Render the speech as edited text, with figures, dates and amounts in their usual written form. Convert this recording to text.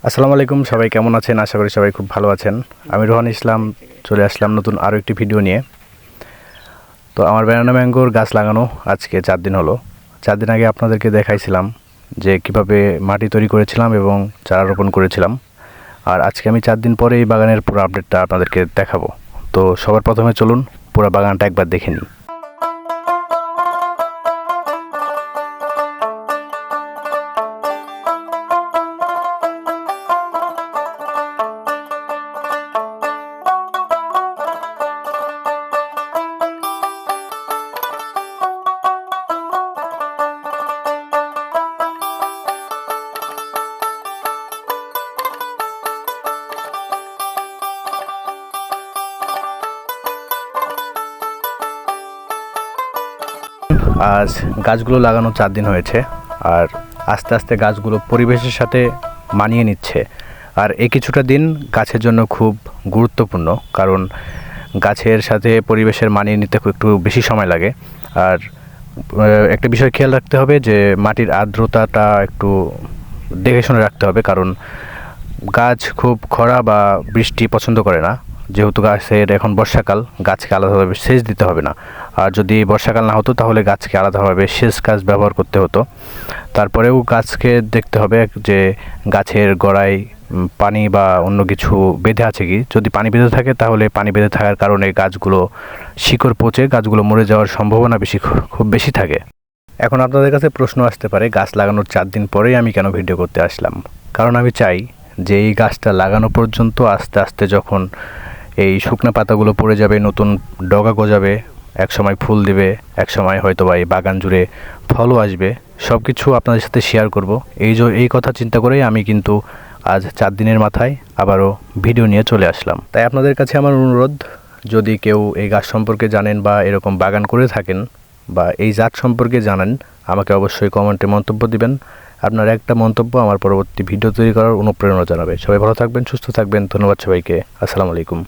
আসসালামু আলাইকুম, সবাই কেমন আছেন? আশা করি সবাই খুব ভালো আছেন। আমি রোহান ইসলাম চলে আসলাম নতুন আরও একটি ভিডিও নিয়ে। তো আমার ব্যানানা ম্যাঙ্গোর গাছ লাগানো আজকে 4 দিন হলো। 4 দিন আগে আপনাদেরকে দেখাইছিলাম যে কিভাবে মাটি তৈরি করেছিলাম এবং চারা রোপণ করেছিলাম। আর আজকে আমি 4 দিন পরে এই বাগানের পুরো আপডেটটা আপনাদেরকে দেখাবো। তো সবার প্রথমে চলুন পুরো বাগানটা একবার দেখে নিই। আজ গাছগুলো লাগানো 4 দিন হয়েছে, আর আস্তে আস্তে গাছগুলো পরিবেশের সাথে মানিয়ে নিচ্ছে। আর এই কিছুটা দিন গাছের জন্য খুব গুরুত্বপূর্ণ, কারণ গাছের সাথে পরিবেশের মানিয়ে নিতে একটু বেশি সময় লাগে। আর একটা বিষয় খেয়াল রাখতে হবে যে মাটির আর্দ্রতাটা একটু দেখে শুনে রাখতে হবে, কারণ গাছ খুব খরা বা বৃষ্টি পছন্দ করে না। যেহেতু গাছের এখন বর্ষাকাল, গাছকে আলাদাভাবে সেচ দিতে হবে না। আর যদি বর্ষাকাল না হতো তাহলে গাছকে আলাদাভাবে সেচ গাছ ব্যবহার করতে হতো। তারপরেও গাছকে দেখতে হবে যে গাছের গোড়ায় পানি বা অন্য কিছু বেঁধে আছে কি। যদি পানি বেঁধে থাকে তাহলে পানি বেঁধে থাকার কারণে গাছগুলো শিকড় পচে গাছগুলো মরে যাওয়ার সম্ভাবনা খুব বেশি থাকে। এখন আপনাদের কাছে প্রশ্ন আসতে পারে, গাছ লাগানোর 4 দিন পরেই আমি কেন ভিডিও করতে আসলাম? কারণ আমি চাই যে এই গাছটা লাগানো পর্যন্ত আস্তে আস্তে যখন এই শুকনো পাতাগুলো পড়ে যাবে, নতুন ডগা গজাবে, একসময় ফুল দেবে, একসময় হয়তো বা এই বাগান জুড়ে ফলও আসবে, সব কিছু আপনাদের সাথে শেয়ার করব। এই কথা চিন্তা করেই আমি কিন্তু আজ 4 দিনের মাথায় আবারও ভিডিও নিয়ে চলে আসলাম। তাই আপনাদের কাছে আমার অনুরোধ, যদি কেউ এই গাছ সম্পর্কে জানেন বা এরকম বাগান করে থাকেন বা এই জাত সম্পর্কে জানেন, আমাকে অবশ্যই কমেন্টে মন্তব্য দিবেন। আপনার একটা মন্তব্য আমার পরবর্তী ভিডিও তৈরি করার অনুপ্রেরণা জানাবে। সবাই ভালো থাকবেন, সুস্থ থাকবেন। ধন্যবাদ সবাইকে। আসসালামু আলাইকুম।